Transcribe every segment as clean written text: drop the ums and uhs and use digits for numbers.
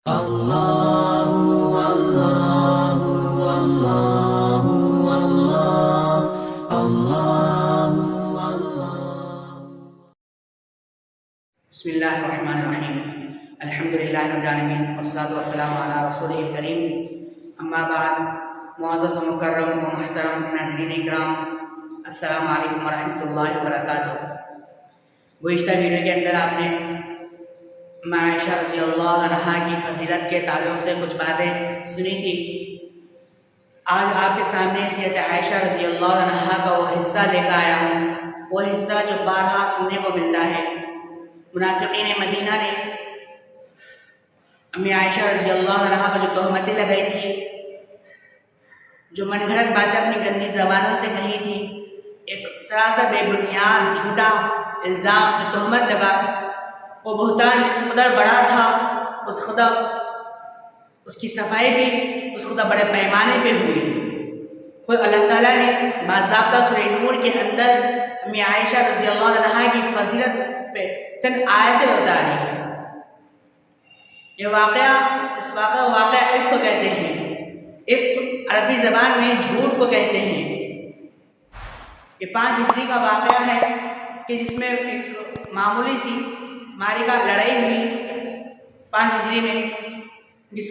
اللہ اللہ اللہ اللہ اللہ اللہ۔ بسم اللہ الرحمن الرحیم، الحمدللہ رب العالمین والصلاۃ والسلام علی رسولہ الکریم، اما بعد۔ معزز و مکرم و محترم ناظرین اکرام، السلام علیکم ورحمۃ اللہ وبرکاتہ۔ گزشتہ ویڈیو کے اندر آپ نے عائشہ رضی اللہ عنہا کی فضیلت کے تعلق سے کچھ باتیں سنی تھی۔ آج آپ کے سامنے سیرت عائشہ رضی اللہ عنہا کا وہ حصہ لے کر آیا ہوں، وہ حصہ جو بارہا سننے کو ملتا ہے۔ منافقین مدینہ نے امی عائشہ رضی اللہ عنہا پر جو تہمتیں لگائی تھی، جو من گھڑت باتیں اپنی گندی زبانوں سے کہی تھی، ایک سراسر بے بنیاد جھوٹا الزام جو تہمت لگا، وہ بہتان جس قدر بڑا تھا، اس کی صفائی بھی اس قدر بڑے پیمانے پہ ہوئی۔ خود اللہ تعالیٰ نے باضابطہ سورہ نور کے اندر امی عائشہ رضی اللہ عنہا کی فضیلت پہ چند آیتیں اتاری ہیں۔ یہ واقعہ عفق کہتے ہیں۔ عفق عربی زبان میں جھوٹ کو کہتے ہیں۔ یہ 5 ہجری کا واقعہ ہے کہ جس میں ایک معمولی سی معرکہ لڑائی ہوئی 5 ہجری میں، جس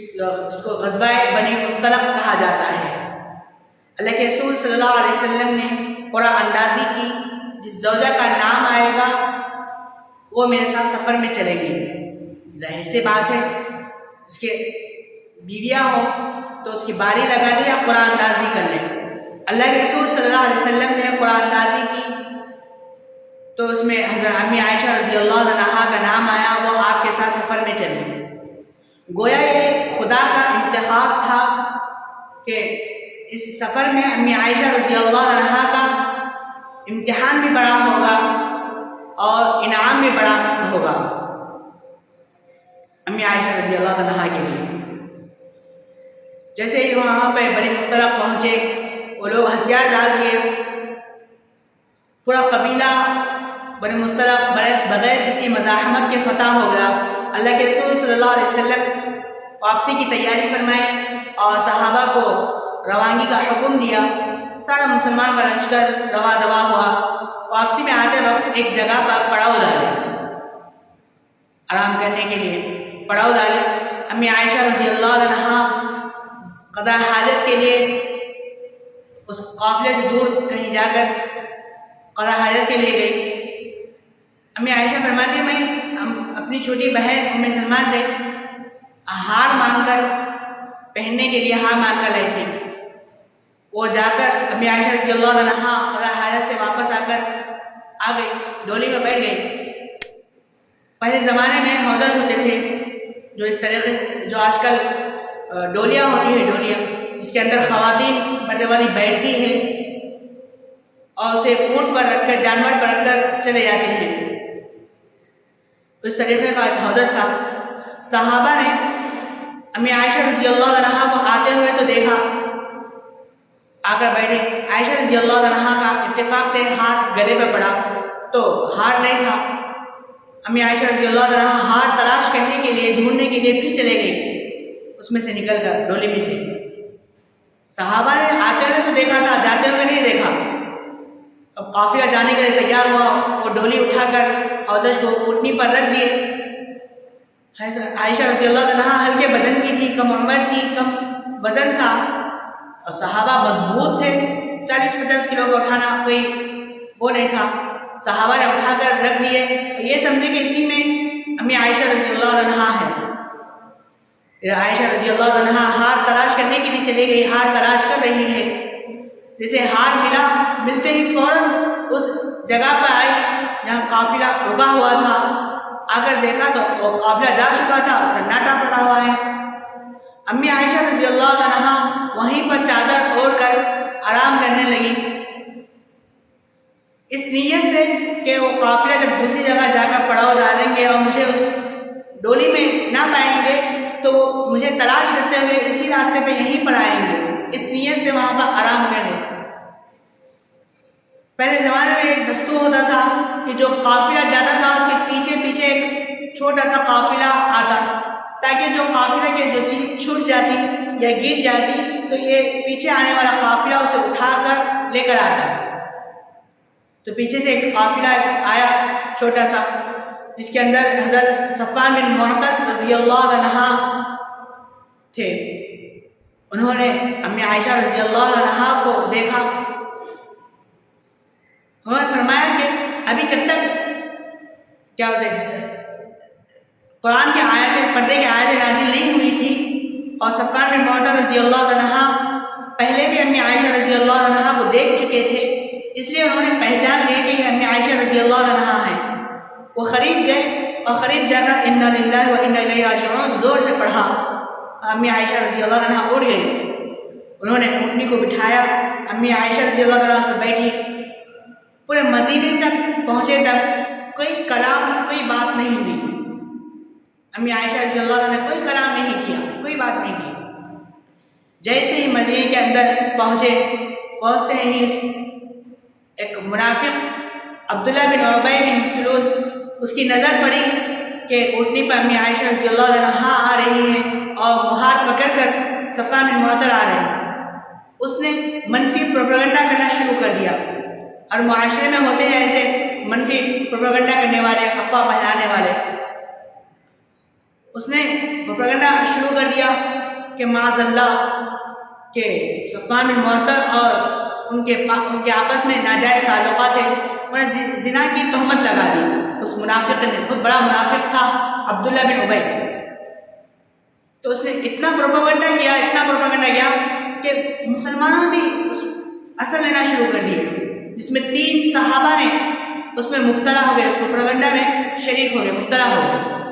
کو غزوہ بنی مصطلق کہا جاتا ہے۔ اللہ کے رسول صلی اللہ علیہ وسلم نے قرآن اندازی کی، جس زوجہ کا نام آئے گا وہ میرے ساتھ سفر میں چلے گی۔ ظاہر سی بات ہے، اس کے بیویاں ہوں تو اس کی باری لگا دی یا قرآن اندازی کر لیں۔ اللہ کے رسول صلی اللہ علیہ وسلم نے قرآن اندازی کی تو اس میں حضرت امی عائشہ رضی اللہ عنہا کا نام آیا، وہ آپ کے ساتھ سفر میں چلی۔ گویا یہ خدا کا انتخاب تھا کہ اس سفر میں امی عائشہ رضی اللہ عنہا کا امتحان بھی بڑا ہوگا اور انعام بھی بڑا ہوگا امی عائشہ رضی اللہ عنہا کے لیے۔ جیسے ہی وہاں پہ بنی مصطلق پہنچے، وہ لوگ ہتھیار ڈال دیے، پورا قبیلہ بنی مصطلق بغیر کسی مزاحمت کے فتح ہو گیا۔ اللہ کے رسول صلی اللہ علیہ وسلم واپسی کی تیاری فرمائے اور صحابہ کو روانگی کا حکم دیا۔ سارا مسلمان کا لشکر رواں دوا ہوا۔ واپسی میں آتے وقت ایک جگہ پر پڑاؤ ڈالے، آرام کرنے کے لیے پڑاؤ ڈالے۔ امی عائشہ رضی اللہ عنہا قضاء حاجت کے لیے اس قافلے سے دور کہیں جا کر قضاء حاجت کے لیے گئی۔ امی عائشہ فرماتی میں اپنی چھوٹی بہن ام سلمہ سے ہار مانگ کر پہننے کے لیے ہار مانگ کر لائی تھی۔ وہ جا کر امی عائشہ رضی اللہ عنہا قضاء حاجت سے واپس آ گئی، ڈولی میں بیٹھ گئی۔ پہلے زمانے میں حوض ہوتے تھے جو اس طریقے جو آج کل ڈولیاں ہوتی ہیں، ڈولیاں جس کے اندر خواتین مردے والی بیٹھتی ہیں اور اسے اونٹ پر رکھ کر، جانور پر رکھ کر چلے جاتے ہیں۔ اس طریقے کا حوض تھا۔ صحابہ نے امی عائشہ رضی اللہ عنہا کو آتے ہوئے تو دیکھا، آ کر بیٹھے۔ عائشہ رضی اللہ عنہا کا اتفاق سے ہاتھ گلے پہ پڑا تو ہار نہیں تھا۔ امی عائشہ رضی اللہ عنہا ہار تلاش کرنے کے لیے، ڈھونڈنے کے لیے پھر چلے گئی، اس میں سے نکل کر ڈولی میں سے۔ صحابہ نے آتے ہوئے تو دیکھا تھا، جاتے ہوئے نہیں دیکھا۔ اب قافلہ جانے کے لیے تیار ہوا، وہ ڈولی اٹھا کر اودش کو اونٹنی پر رکھ دیے۔ عائشہ رضی اللہ عنہا ہلکے بدن کی تھی، کم عمر تھی، کم وزن تھا، اور صحابہ مضبوط تھے، 40-50 کلو کو اٹھانا کوئی وہ نہیں تھا۔ صحابہ نے اٹھا کر رکھ دیے، یہ سمجھے کہ اسی میں امی عائشہ رضی اللہ عنہا ہے۔ عائشہ رضی اللہ عنہا ہار تلاش کرنے کے لیے چلی گئی، ہار تلاش کر رہی ہے۔ جیسے ہار ملا، ملتے ہی فوراً اس جگہ پر آئی جہاں قافلہ رکا ہوا تھا۔ آ کر دیکھا تو وہ قافلہ جا چکا تھا، سناٹا پڑا ہوا ہے۔ امی عائشہ رضی اللہ عنہا وہیں پر چادر اوڑھ کر آرام کرنے لگی، اس نیت سے کہ وہ قافلہ جب دوسری جگہ جا کر پڑاؤ ڈالیں گے اور مجھے اس ڈولی میں نہ پائیں گے تو وہ مجھے تلاش کرتے ہوئے اسی راستے پہ یہیں پر آئیں گے، اس نیت سے وہاں پر آرام کرنے۔ پہلے زمانے میں ایک دستور ہوتا تھا کہ جو قافلہ جاتا تھا اس کے پیچھے پیچھے ایک چھوٹا سا قافلہ آتا، تاکہ جو قافلہ کے جو چیز چھوٹ جاتی یا گر جاتی تو یہ پیچھے آنے والا قافلہ اسے اٹھا کر لے کر آتا۔ تو پیچھے سے ایک قافلہ آیا چھوٹا سا، جس کے اندر حضرت صفوان بن معطل رضی اللہ عنہ تھے۔ انہوں نے امی عائشہ رضی اللہ عنہ کو دیکھا، انہوں نے فرمایا کہ ابھی جب تک کیا ہوتے قرآن کے آیتیں پردے کی آیتیں نازل نہیں ہوئی تھی، اور صفوان بن معطل رضی اللہ عنہ پہلے بھی امی عائشہ رضی اللہ عنہ کو دیکھ چکے تھے، اس لیے انہوں نے پہچان لی کہ یہ امی عائشہ رضی اللہ عنہ ہیں۔ وہ قریب گئے اور قریب جا کر انا للہ و انا الیہ راجعون زور سے پڑھا۔ امی عائشہ رضی اللہ عنہ اٹھ گئی، انہوں نے اونٹنی کو بٹھایا، امی عائشہ رضی اللہ عنہ سے بیٹھی۔ پورے مدینے تک پہنچے تک کوئی کلام، کوئی بات نہیں ہوئی۔ امی عائشہ رضی اللہ عنہ نے کوئی کلام نہیں کیا، کوئی بات نہیں کی۔ جیسے ہی مدینے کے اندر پہنچتے ہی ایک منافق عبداللہ بن عبی بن سلول، اس کی نظر پڑی کہ اونٹنی پر امی عائشہ رضی اللہ عنہ آ رہی ہے اور وہ ہاتھ پکڑ کر صفوان بن معطل آ رہے ہیں۔ اس نے منفی پروپیگنڈا کرنا شروع کر دیا، اور معاشرے میں ہوتے ہیں ایسے منفی پروپیگنڈا کرنے والے، افواہ پھیلانے والے۔ اس نے پروپیگنڈا شروع کر دیا کہ معاذ اللہ کہ صفوان بن معطل اور ان کے آپس میں ناجائز تعلقات ہیں، انہیں زنا کی تہمت لگا دی۔ اس منافق نے، بہت بڑا منافق تھا عبداللہ بن عبی، تو اس نے اتنا پروپیگنڈا کیا کہ مسلمانوں نے اثر لینا شروع کر دیا، جس میں 3 صحابہ نے اس میں مبتلا ہو گئے، اس پروپیگنڈا میں شریک ہو گئے، مبتلا ہو گئے۔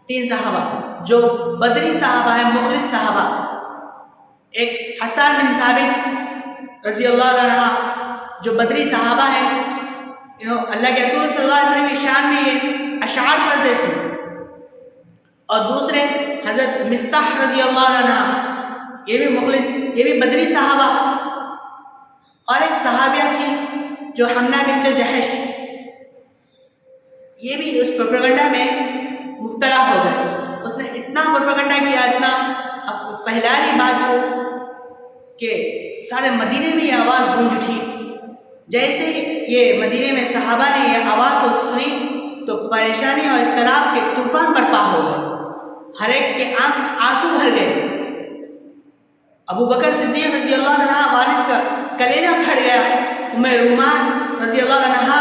3 صحابہ جو بدری صحابہ ہیں، مخلص صحابہ، ایک حسان بن ثابت رضی اللہ عنہ جو بدری صحابہ ہیں، اللہ کے رسول صلی اللہ علیہ وسلم کی شان میں یہ اشعار پڑھتے تھے، اور دوسرے حضرت مصطح رضی اللہ عنہ، یہ بھی مخلص، یہ بھی بدری صحابہ، اور ایک صحابیہ تھی جو حمنہ بنت جحش، یہ بھی اس پروپیگنڈا میں مبتلا ہو گئے۔ اس نے اتنا پروپیگنڈا کیا، اتنا پھیلا دی بات کو کہ سارے مدینے میں یہ آواز گونج اٹھی۔ جیسے یہ مدینے میں صحابہ نے یہ آواز کو سنی تو پریشانی اور اضطراب کے طوفان برپا ہو گئے، ہر ایک کے آنکھ میں آنسو بھر گئے۔ ابو بکر صدیق رضی اللہ عنہ والد کا کلیجہ پھٹ گیا، ام رومان رضی اللہ عنہ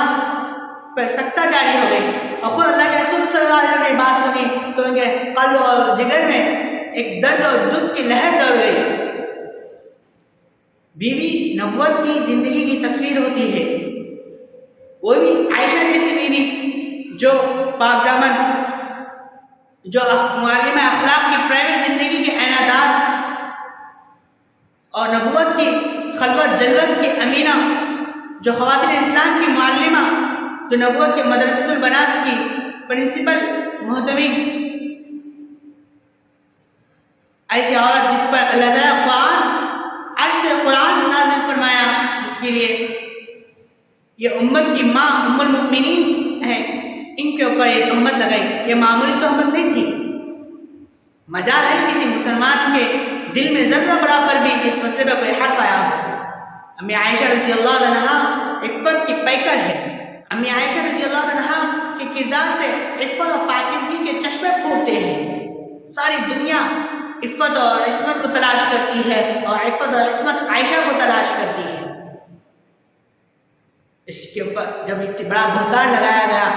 پر سکتہ جاری ہو گئی، اور خود اللہ کے رسول صلی اللہ علیہ وسلم نے بات سنی تو ان کے قلب اور جگر میں ایک درد اور دکھ کی لہر دوڑ گئی۔ بیوی نبوت کی زندگی کی تصویر ہوتی ہے، وہ بھی عائشہ جیسی بیوی جو پاک دامن، جو معلمہ اخلاق کی پرائیویٹ زندگی کے اعلانات، اور نبوت کی خلوت جلوت کی امینہ، جو خواتین اسلام کی معلمہ، جو نبوت کے مدرسۃ البنات کی پرنسپل محتمین، ایسی عورت جس پر اللہ تعالیٰ عرش سے قرآن نازل فرمایا، جس کے لیے یہ امت کی ماں ام المؤمنین ہے، ان کے اوپر یہ تہمت لگائی۔ یہ معمولی تہمت نہیں تھی، مجال ہے کسی مسلمان کے دل میں ذرہ برابر بھی اس مسئلے پہ کوئی حرف آیا ہو۔ امی عائشہ رضی اللہ عنہ عفت کی پیکر ہے۔ امی عائشہ رضی اللہ عنہ کے کردار سے عفت اور پاکیزگی کے چشمے پھوٹتے ہیں۔ ساری دنیا عفت اور عصمت کو تلاش کرتی ہے، اور عفت اور عصمت عائشہ کو تلاش کرتی ہے۔ اس کے اوپر جب اتنا بڑا بہتان لگایا گیا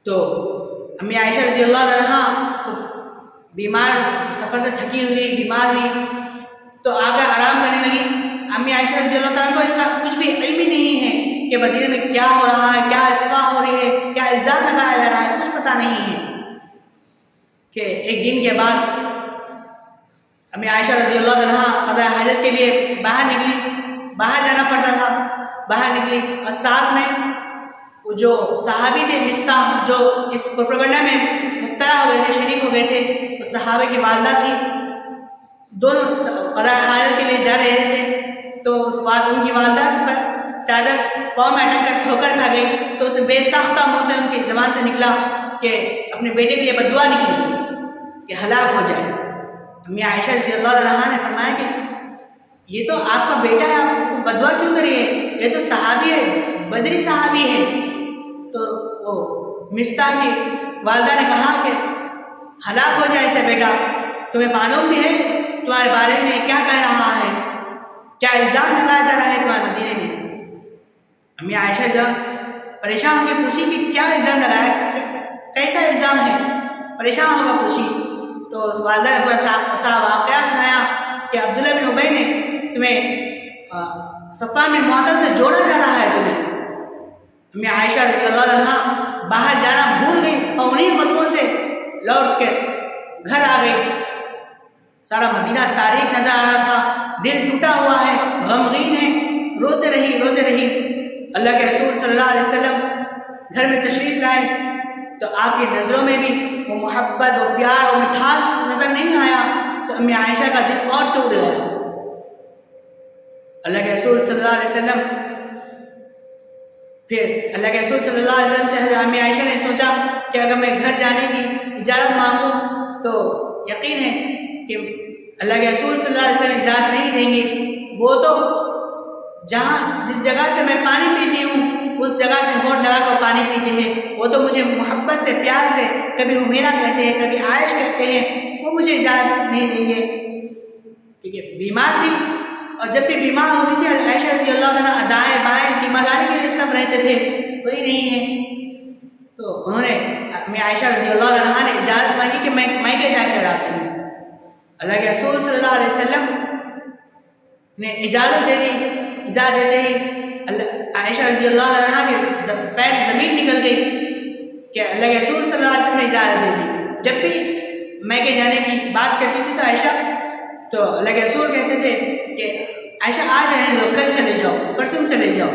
تو امی عائشہ رضی اللہ عنہ کو بیمار، سفر سے تھکی ہوئی، بیمار ہوئی تو آ کر آرام کرنے لگی۔ امی عائشہ رضی اللہ عنہ کو اس کا کچھ بھی علم ہی نہیں ہے کہ مدینے میں کیا ہو رہا ہے، کیا افواہ ہو رہی ہے، کیا الزام لگایا جا رہا ہے، کچھ پتہ نہیں ہے۔ کہ ایک دن کے بعد امی عائشہ رضی اللہ عنہ قضاء حاجت کے لیے باہر نکلی، باہر جانا پڑتا تھا، باہر نکلی، اور ساتھ میں وہ جو صحابی تھے مصطح، جو اس پروپیگنڈا میں مبتلا ہو گئے تھے، شریک ہو گئے تھے، وہ صحابہ کی والدہ تھی، دونوں قضاء حاجت کے لیے جا رہے تھے تو اس بات ان کی والدہ پر چادر پاؤں میں اٹک کر ٹھوکر کھا گئی، تو اسے بے ساختہ منہ سے ان کی زبان سے نکلا کہ اپنے بیٹے کے لیے بد دعا نکلی۔ کہ ہلاک ہو جائے۔ امی عائشہ رضی اللہ عنہا نے فرمایا کہ یہ تو آپ کا بیٹا ہے، آپ کو بدعا کیوں کری ہے؟ یہ تو صحابی ہے، بدری صحابی ہے۔ تو وہ مصطح کی والدہ نے کہا کہ ہلاک ہو جائے اسے بیٹا، تمہیں معلوم بھی ہے تمہارے بارے میں کیا کہہ رہا ہے، کیا الزام لگایا جا رہا ہے تمہارے مدینے میں۔ امی عائشہ جب پریشان ہو کے پوچھی کہ کیا الزام لگایا، کیسا الزام ہے، پریشان ہو کر پوچھی تو اس والدہ نے پورا واقعہ سنایا کہ عبداللہ بن ابی نے تمہیں صفوان بن معطل سے جوڑا جا رہا ہے تمہیں۔ امی عائشہ رضی اللہ عنہا باہر جانا بھول گئی اور انہیں خطبوں سے لوٹ کے گھر آ گئی۔ سارا مدینہ تاریک نظر آ رہا تھا، دل ٹوٹا ہوا ہے، غمگین ہے، روتے رہی۔ اللہ کے رسول صلی اللہ علیہ وسلم گھر میں تشریف لائے تو آپ کی نظروں میں بھی وہ محبت و پیار و مٹھاس نظر نہیں آیا، تو امی عائشہ کا دل اور ٹوٹ گیا۔ اللہ کے رسول صلی اللہ علیہ وسلم سے حضرت امی عائشہ نے سوچا کہ اگر میں گھر جانے کی اجازت مانگوں تو یقین ہے کہ اللہ کے رسول صلی اللہ علیہ وسلم اجازت نہیں دیں گے۔ وہ تو جس جگہ سے میں پانی پیتی ہوں اس جگہ سے ہونٹ لگا کر پانی پیتے ہیں، وہ تو مجھے محبت سے پیار سے کبھی حمیرہ کہتے ہیں، کبھی عائش کہتے ہیں، وہ مجھے اجازت نہیں دیں گے کیونکہ بیمار تھی، اور جب بھی بیمار ہوتی تھی عائشہ رضی اللہ عنہا دائیں بائیں ذمہ داری کے لیے سب رہتے تھے، کوئی نہیں ہے۔ تو انہوں نے امی عائشہ رضی اللہ عنہا نے اجازت مانگی کہ میں میکے جا کر آتی ہوں۔ اللہ کے رسول صلی اللہ علیہ وسلم نے اجازت دے دی۔ اجازت دیتے ہی عائشہ رضی اللہ عنہا کے پیر سے زمین نکل گئی کہ اللہ کے رسول صلی اللہ علیہ وسلم نے اجازت دے دی۔ جب بھی میکے جانے کی بات کرتی تھی تو عائشہ تو اللہ کے رسول کہتے تھے کہ عائشہ آج رہنے دو، کل چلے جاؤ، پرسوں چلے جاؤ۔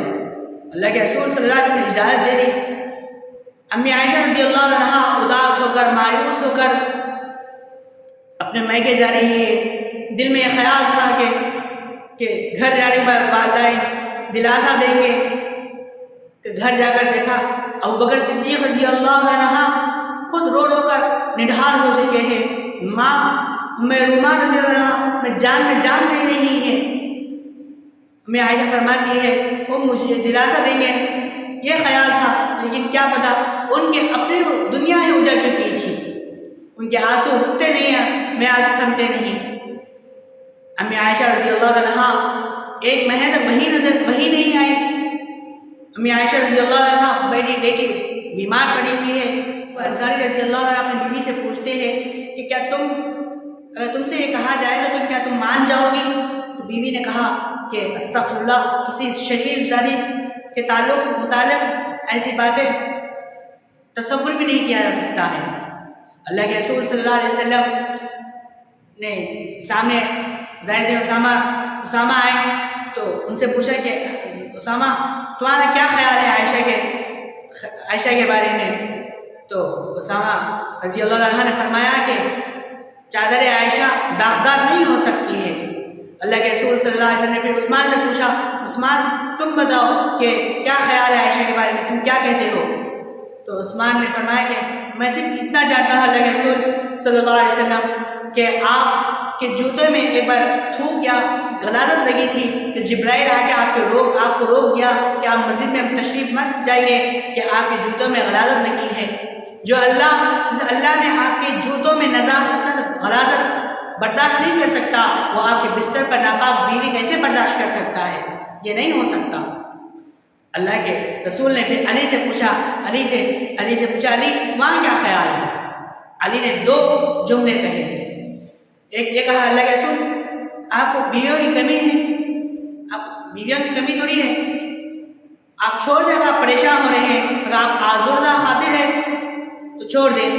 اللہ کے رسول صلی اللہ علیہ وسلم نے اجازت دے دی۔ امی عائشہ رضی اللہ عنہا اداس ہو کر مایوس ہو کر اپنے میکے جا رہی ہے۔ دل میں یہ خیال تھا کہ گھر جانے کے بعد والدین دلاسا دیں گے، کہ گھر جا کر دیکھا ابوبکر صدیق رضی اللہ عنہ خود رو رو کر نڈھال ہو چکے ہیں، ماں ام رومان رضی اللہ عنہ میں جان نہیں رہی ہے۔ میں عائشہ فرماتی ہے وہ مجھے دلاسا دیں گے، یہ خیال تھا، لیکن کیا پتا ان کے اپنی دنیا ہی اجڑ چکی تھی، ان کے آنسو رکتے نہیں ہیں، میں آنسو تھمتے نہیں۔ امی عائشہ رضی اللہ عنہا ایک مہینے تک وہی نہیں آئی۔ امی عائشہ رضی اللہ عنہا لیٹی بیمار پڑی ہوئی ہے۔ انصاری رضی اللہ عنہ اپنی بیوی سے پوچھتے ہیں کہ کیا اگر تم سے یہ کہا جائے گا تو کیا تم مان جاؤ گی؟ تو بیوی نے کہا کہ استغفر اللہ، کسی شریف زادی کے تعلق سے متعلق ایسی باتیں تصور بھی نہیں کیا جا سکتا ہے۔ اللہ کے رسول صلی اللہ علیہ وسلم نے سامنے زید بن اسامہ آئے تو ان سے پوچھا کہ اسامہ تمہارا کیا خیال ہے عائشہ کے بارے میں؟ تو اسامہ رضی اللہ عنہ نے فرمایا کہ چادر عائشہ داغدار نہیں ہو سکتی ہے۔ اللہ کے رسول صلی اللہ علیہ وسلم نے پھر عثمان سے پوچھا، عثمان تم بتاؤ کہ کیا خیال ہے عائشہ کے بارے میں، تم کیا کہتے ہو؟ تو عثمان نے فرمایا کہ میں صرف اتنا جانتا ہوں اللہ کے رسول صلی اللہ علیہ وسلم کہ آپ کے جوتے میں ایک بار تھوک یا غلاظت لگی تھی کہ جبرائیل آ کے آپ کو روک دیا کہ آپ مسجد میں تشریف مت جائیے کہ آپ کے جوتوں میں غلاظت لگی ہے۔ جو اللہ نے آپ کے جوتوں میں غلاظت برداشت نہیں کر سکتا، وہ آپ کے بستر پر ناپاک بیوی کیسے برداشت کر سکتا ہے؟ یہ نہیں ہو سکتا۔ اللہ کے رسول نے پھر علی سے پوچھا، علی وہاں کیا خیال ہے؟ علی نے دو جملے کہے، ایک یہ کہا اللہ کے رسول آپ کو بیویوں کی کمی ہے، آپ بیویوں کی کمی تھوڑی ہے، آپ چھوڑ دیں، اگر آپ پریشان ہو رہے ہیں، اگر آپ آزردہ خاطر ہیں تو چھوڑ دیں۔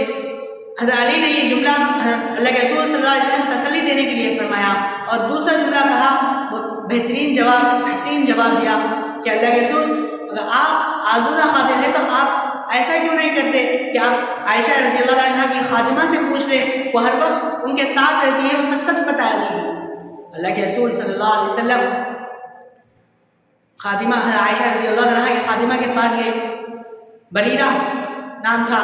حضرت علی نے یہ جملہ اللہ کے رسول صلی اللہ علیہ وسلم کو تسلی دینے کے لیے فرمایا، اور دوسرا جملہ کہا، وہ بہترین جواب، حسین جواب دیا کہ اللہ کے رسول اگر آپ آزردہ خاطر ہیں تو آپ ایسا کیوں نہیں کرتے کہ آپ عائشہ رضی اللہ عنہا کی خادمہ سے پوچھ لیں، وہ ہر وقت ان کے ساتھ رہتی ہے، وہ سچ بتا دے گی۔ اللہ کے رسول صلی اللہ علیہ وسلم خادمہ عائشہ رضی اللہ عنہا کی خادمہ کے پاس گئے، بریرہ نام تھا،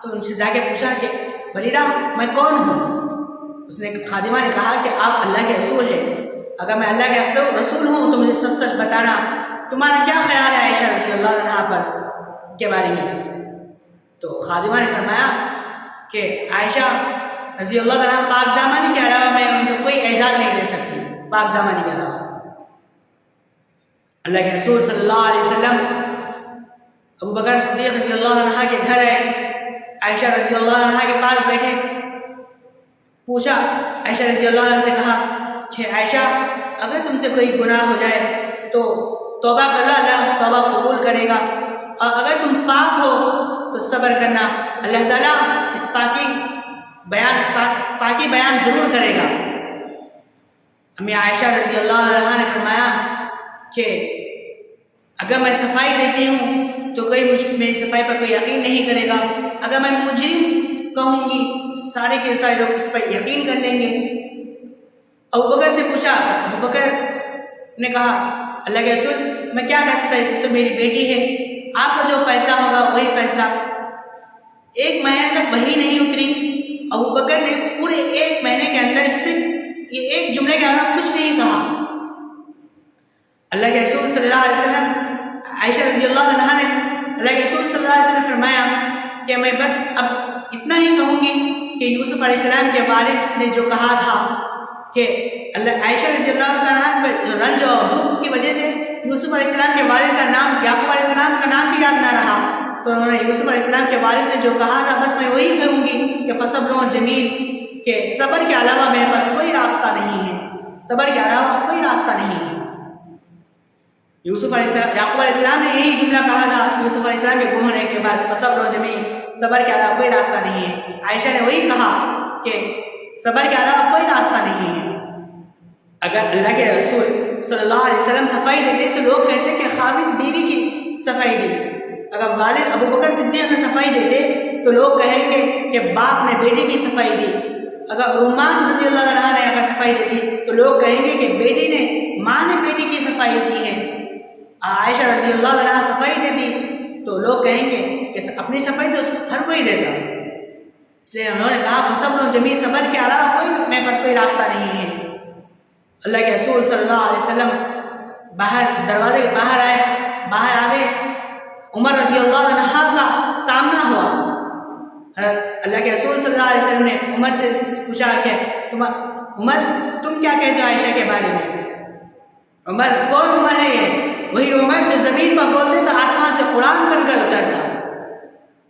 تو ان سے جا کے پوچھا کہ بریرہ میں کون ہوں؟ اس نے خادمہ نے کہا کہ آپ اللہ کے رسول ہیں، اگر میں اللہ کے رسول ہوں تو مجھے سچ سچ بتانا، تمہارا کیا خیال ہے عائشہ رضی اللہ عنہا پر کے بارے میں؟ تو خادمہ نے فرمایا کہ عائشہ رضی اللہ عنہا پاک دامانی کے علاوہ میں ان کو کوئی اعزاز نہیں دے سکتی، پاک دامانی کے علاوہ۔ اللہ کے رسول صلی اللہ علیہ وسلم ابو بکر صدیق رضی اللہ عنہ کے گھر آئے، عائشہ رضی اللہ عنہ کے پاس بیٹھے، پوچھا، عائشہ رضی اللہ عنہ سے کہا کہ عائشہ اگر تم سے کوئی گناہ ہو جائے تو توبہ کر لو، اللہ توبہ قبول کرے گا، اور اگر تم پاک ہو تو صبر کرنا، اللہ تعالیٰ اس پاکی بیان ضرور کرے گا۔ امی عائشہ رضی اللہ عنہ نے فرمایا کہ اگر میں صفائی دیتی ہوں تو کوئی میری صفائی پر کوئی یقین نہیں کرے گا، اگر میں مجرم کہوں گی سارے کے سارے لوگ اس پر یقین کر لیں گے۔ ابو بکر سے پوچھا، ابو بکر نے کہا اللہ کے رسول میں کیا کہہ سکتا ہوں، یہ تو میری بیٹی ہے، آپ کا جو فیصلہ ہوگا وہی فیصلہ۔ ایک مہینے تک وحی نہیں اتری، ابو بکر نے پورے ایک مہینے کے اندر صرف یہ ایک جملے کے علاوہ کچھ نہیں کہا۔ اللہ کے رسول صلی اللہ علیہ وسلم، عائشہ رضی اللہ عنہا نے اللہ کے رسول صلی اللہ علیہ وسلم نے فرمایا کہ میں بس اب اتنا ہی کہوں گی کہ یوسف علیہ السلام کے والد نے جو کہا تھا کہ عائشہ رضی اللہ عنہ پر رنج اور دکھ کی وجہ سے یوسف علیہ السلام کے والد کا نام یعقوب علیہ السلام کا نام بھی یاد نہ رہا، تو انہوں نے یوسف علیہ السلام کے والد نے جو کہا تھا بس میں وہی کہوں گی کہ فصبر جمیل، کہ صبر کے علاوہ میرے پاس کوئی راستہ نہیں ہے، صبر کے علاوہ کوئی راستہ نہیں ہے۔ یوسف علیہ السلام، یعقوب علیہ السلام نے یہی جملہ کہا تھا یوسف علیہ السلام کے گم ہونے کے بعد، فصبر جمیل، صبر کے علاوہ کوئی راستہ نہیں ہے۔ عائشہ نے وہی کہا کہ صبر کے علاوہ کوئی راستہ نہیں ہے۔ اگر اللہ کے رسول صلی اللہ علیہ وسلم صفائی دیتے تو لوگ کہتے کہ خاوند بیوی کی صفائی دی، اگر والد ابو بکر صدیق نے صفائی دیتے تو لوگ کہیں گے کہ باپ نے بیٹی کی صفائی دی، اگر عثمان رضی اللہ عنہ نے اگر صفائی دے دی تو لوگ کہیں گے کہ بیٹی نے ماں نے بیٹی کی صفائی دی ہے۔ عائشہ رضی اللہ عنہ صفائی دیتی تو لوگ کہیں گے کہ اپنی صفائی تو ہر کوئی دیتا، اس لیے انہوں نے کہا فصبر جمیل، صبر کے علاوہ میرے پاس کوئی راستہ نہیں ہے۔ اللہ کے رسول صلی اللہ علیہ وسلم دروازے کے باہر آئے، باہر آ گئے، عمر رضی اللہ عنہ کا سامنا ہوا۔ اللہ کے رسول صلی اللہ علیہ وسلم نے عمر سے پوچھا کہ عمر تم کیا کہتے ہو عائشہ کے بارے میں؟ عمر کون عمر ہے یہ؟ وہی عمر جو زمین پر بولتے تو آسمان سے قرآن بن کر اترتا۔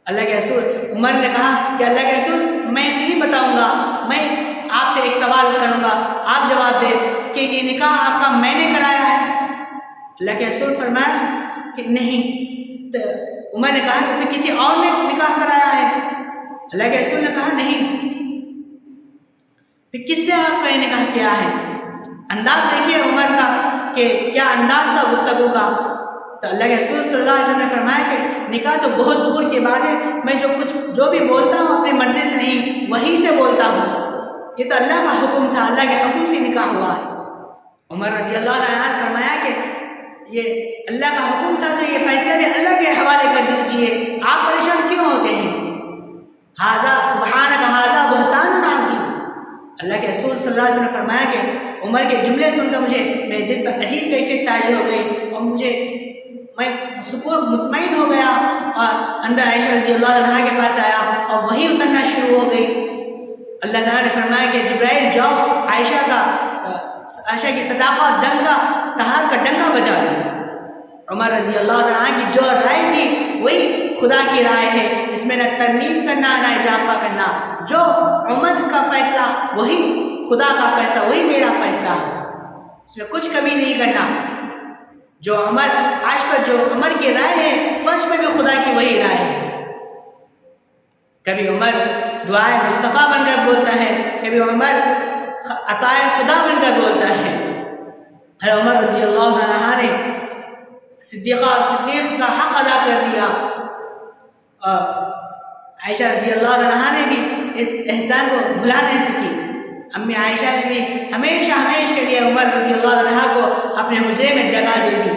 اللہ کے رسول، عمر نے کہا کہ اللہ کے رسول میں نہیں بتاؤں گا، میں آپ سے ایک سوال کروں گا، آپ جواب دیں کہ یہ نکاح آپ کا میں نے کرایا ہے؟ اللہ کے رسول فرمایا کہ نہیں۔ تو عمر نے کہا کہ کسی اور نے نکاح کرایا ہے؟ اللہ کے رسول نے کہا نہیں۔ پھر کس سے آپ کا یہ نکاح کیا ہے؟ انداز دیکھیے عمر کا کہ کیا انداز تھا گفتگو کا۔ تو اللہ کے رسول صلی اللہ علیہ وسلم نے فرمایا کہ نکاح تو بہت دور کی بات ہے، میں جو بھی بولتا ہوں اپنی مرضی سے نہیں، وہی سے بولتا ہوں، یہ تو اللہ کا حکم تھا، اللہ کے حکم سے نکاح ہوا ہے۔ عمر رضی اللہ عنہ نے فرمایا کہ یہ اللہ کا حکم تھا تو یہ فیصلہ بھی اللہ کے حوالے کر دیجئے، آپ پریشان کیوں ہوتے ہیں؟ ھذا سبحانک ھذا بہتان عظیم۔ اللہ کے رسول صلی اللہ علیہ وسلم نے فرمایا کہ عمر کے جملے سن کر مجھے میرے دل پر عجیب کیفیت طاری ہو گئی اور میں سکون مطمئن ہو گیا، اور اندر عائشہ رضی اللہ عنہ کے پاس آیا اور وہی اترنا شروع ہو گئی۔ اللہ تعالیٰ نے فرمایا کہ جبرائیل جاؤ عائشہ کی صداقت ڈنکا تہار کا ڈنکا بجا دو۔ عمر رضی اللہ عنہ کی جو رائے تھی وہی خدا کی رائے ہے، اس میں نہ ترمیم کرنا نہ اضافہ کرنا، جو عمر کا فیصلہ وہی خدا کا فیصلہ، وہی میرا فیصلہ ہے، اس میں کچھ کمی نہیں کرنا۔ جو عمر کی رائے ہے فرش پر بھی خدا کی وہی رائے ہے۔ کبھی عمر دعائے مصطفیٰ بن کر بولتا ہے، کبھی عمر عطائے خدا بن کر بولتا ہے۔ عمر رضی اللہ عنہ نے صدیق کا حق ادا کر دیا، اور عائشہ رضی اللہ عنہ نے بھی اس احسان کو بھلا نہیں سکی۔ امی عائشہ نے ہمیشہ کے لیے عمر رضی اللہ عنہ کو اپنے حجرے میں جگہ دے دی۔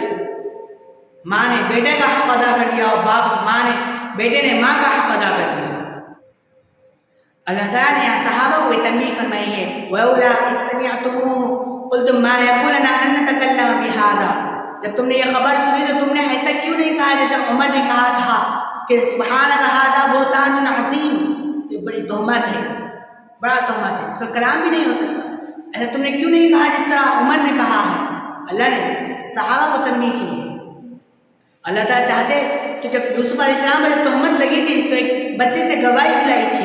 ماں نے بیٹے کا حق ادا کر دیا اور بیٹے نے ماں کا حق ادا کر دیا۔ اللہ تعالیٰ نے یہاں صحابہ کو یہ تنبیہ فرمائی ہے وَأَوْلَا إِذْ سَمِعْتُمُوهُ قُلْتُمْ مَا يَكُونُ لَنَا أَن نَّتَكَلَّمَ بِهَٰذَا، جب تم نے یہ خبر سنی تو تم نے ایسا کیوں نہیں کہا جیسے عمر نے کہا تھا کہ سبحانک ھذا بہتان عظیم، یہ بڑی تہمت ہے، بڑا تہمت ہے، اس کا کلام بھی نہیں ہو سکتا، ایسا تم نے کیوں نہیں کہا جس طرح عمر نے کہا ہے۔ اللہ نے صحابہ کو تنبیہ کی ہے۔ اللہ تعالیٰ چاہتے کہ جب یوسف علیہ السلام پر جب تہمت لگی تھی تو ایک بچے سے گواہی دلائی تھی،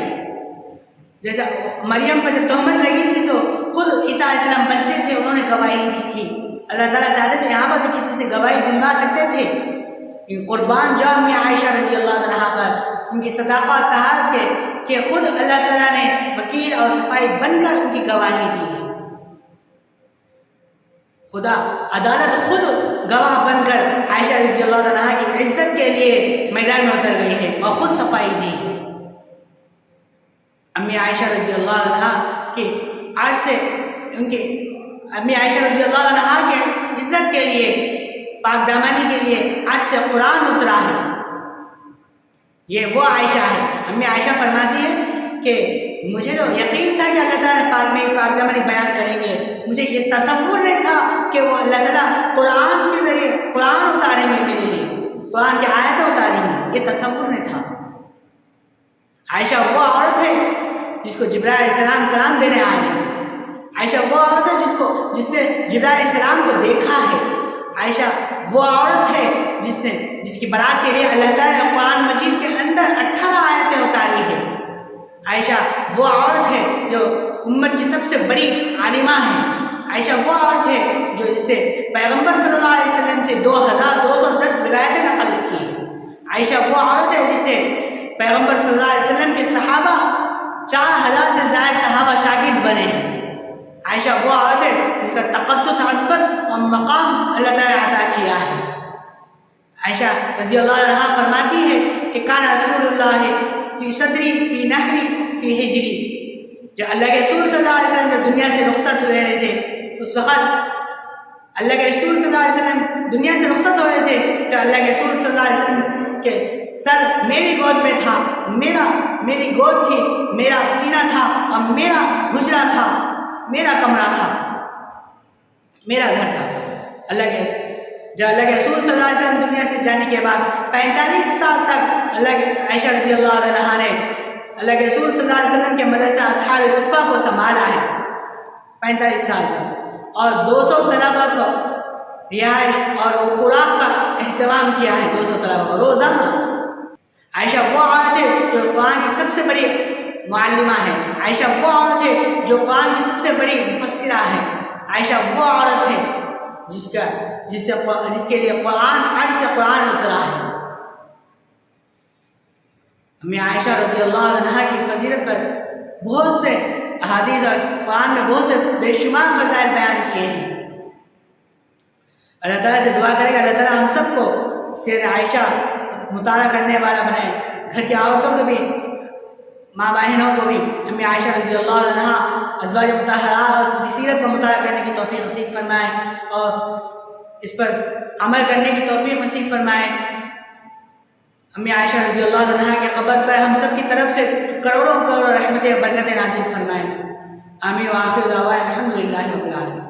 جیسا مریم پر جب تہمت لگی تھی تو خود عیسیٰ علیہ السلام بچے تھے، انہوں نے گواہی دی تھی۔ اللہ تعالیٰ چاہتے تھے یہاں پر بھی کسی سے گواہی دلوا سکتے تھے، قربان جاؤ امی عائشہ رضی اللہ عنہا پر ان کی صداقت طہارت کے کہ خود اللہ تعالیٰ نے وکیل اور صفائی بن کر ان کی گواہی دی ہے۔ خدا عدالت خود گواہ بن کر عائشہ رضی اللہ عنہا کی عزت کے لیے میدان میں اتر گئی ہے اور خود صفائی دی ہے۔ امی عائشہ رضی اللہ عنہا کی عرض سے ان کی امی عائشہ رضی اللہ عنہا کے عزت کے لیے، پاک دامانی کے لیے عرش سے قرآن اترا ہے۔ یہ وہ عائشہ ہے، امی عائشہ فرماتی ہے کہ مجھے تو یقین تھا کہ اللہ تعالیٰ پاک دامانی بیان کریں گے، مجھے یہ تصور نہیں تھا کہ وہ اللہ تعالیٰ قرآن کے ذریعے قرآن اتاریں گے میرے لیے، قرآن کی آیتیں اتاریں گے، یہ تصور نہیں تھا۔ عائشہ وہ عورت ہے جس کو جبرائیل علیہ السلام سلام دینے آئے ہیں، عائشہ وہ عورت ہے جس نے جبرائیل علیہ السلام کو دیکھا ہے، عائشہ وہ عورت ہے جس کی برات کے لیے اللہ تعالیٰ نے قرآن مجید کے اندر 18 آیتیں اتاری ہے۔ عائشہ وہ عورت ہے جو امت کی سب سے بڑی عالمہ ہے۔ عائشہ وہ عورت ہے جو اس سے پیغمبر صلی اللہ علیہ وسلم سے 2210 روایتیں نقل کی ہے۔ عائشہ وہ عورت ہے جس سے پیغمبر صلی اللہ علیہ وسلم کے صحابہ 4000 سے زائد صحابہ شاگرد بنے ہیں۔ عائشہ وہ عورت ہے جس کا تقدس، عظمت اور مقام اللہ تعالیٰ نے عطا کیا ہے۔ عائشہ رضی اللہ عنہا فرماتی ہے کہ کان رسول اللہ فی صدری فی نحری فی ہجری، جب اللہ کے رسول صلی اللہ علیہ وسلم جب دنیا سے رخصت ہو رہے تھے اس وقت اللہ کے رسول صلی اللہ علیہ وسلم دنیا سے رخصت ہو رہے تھے تو اللہ کے رسول صلی اللہ علیہ وسلم کے سر میری گود میں تھا، میری گود تھی، میرا سینہ تھا اور میرا حجرہ تھا، میرا کمرہ تھا، میرا گھر تھا۔ جب اللہ کے رسول صلی اللہ علیہ وسلم دنیا سے جانے کے بعد 45 سال تک اللہ کے عائشہ رضی اللہ عنہا نے اللہ کے رسول صلی اللہ علیہ وسلم کے مدرسہ اصحاب صفہ کو سنبھالا ہے 45 سال تک، اور 200 طلبہ کو رہائش اور خوراک کا اہتمام کیا ہے، 200 طلبہ کو روزانہ۔ عائشہ وہ عورت ہے جو قرآن کی سب سے بڑی معلمہ ہے، عائشہ وہ عورت ہے جو قرآن کی سب سے بڑی مفسرہ ہے، عائشہ وہ عورت ہے جس کے لیے قرآن عرش سے قرآن اترا ہے۔ امی عائشہ رضی اللہ عنہا کی فضیلت پر بہت سے احادیث اور قرآن میں بہت سے بے شمار فضائل بیان کیے ہیں۔ اللہ تعالیٰ سے دعا کرے گا اللہ تعالیٰ ہم سب کو سیرت عائشہ مطالعہ کرنے والا بنائے، گھر کی عورتوں کو بھی، ماں بہنوں کو بھی امی عائشہ رضی اللہ عنہا ازواج مطہرات اور سیرت کا مطالعہ کرنے کی توفیق نصیب فرمائے اور اس پر عمل کرنے کی توفیق نصیب فرمائے۔ امی عائشہ رضی اللہ عنہا کے قبر پر ہم سب کی طرف سے کروڑوں کروڑوں رحمتیں برکتیں نازل فرمائیں۔ آمین وآخر دعوانا الحمدللہ رب العالمین۔